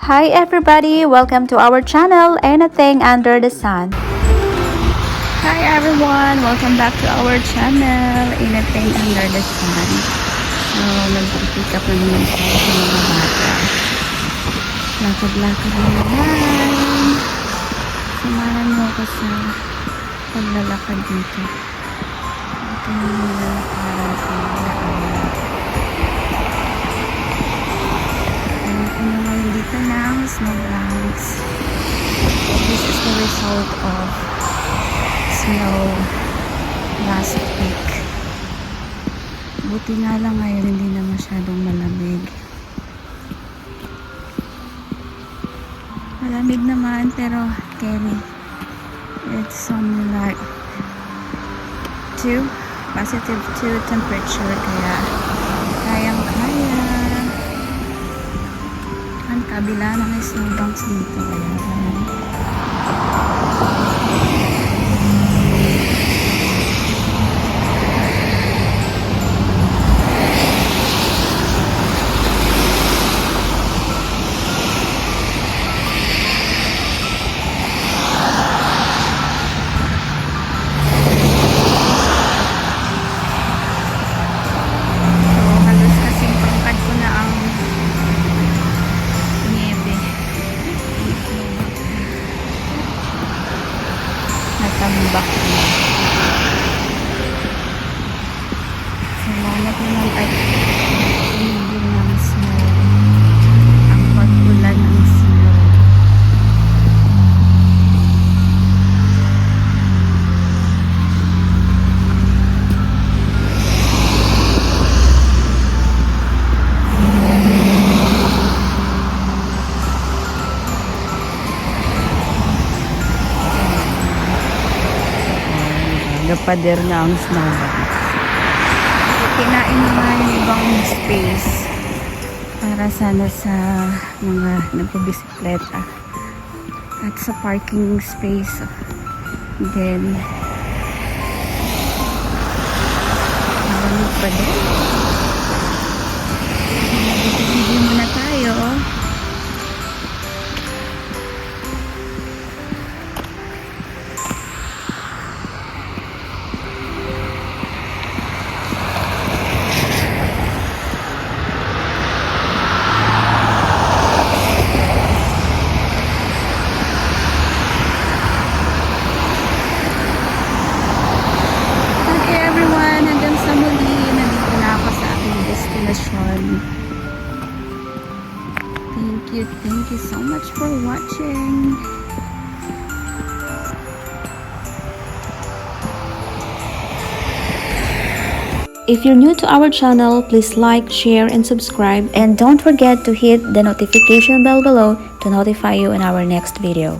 Hi everybody! Welcome to our channel, Anything Under the Sun. Hi everyone! Welcome back to our channel, Anything Under the Sun. So, nag-pick up na naman tayo sa mga bata. Lakad-lakad na naman. Samahan mo ako sa paglalakad dito. Ito yung nilalakaran sa dito ng snowbanks. This is the result of snow last week. Buti nga lang ngayon hindi na masyadong malamig. Malamig naman pero carry. It's only like positive 2 temperature kaya kayang-kaya. Ang kabila ng snowbanks dito. Ayan. Natambak na. Salamat naman at tumigil ng snow. Ang pag-ulan ng snow. Napader na ang snowbanks. Kinain na nga yung ibang space para sana sa mga nagpabisikleta at sa parking space. Then malamig pa din. Video muna tayo. Thank you so much for watching. If you're new to our channel, please like, share, and subscribe. And don't forget to hit the notification bell below to notify you in our next video.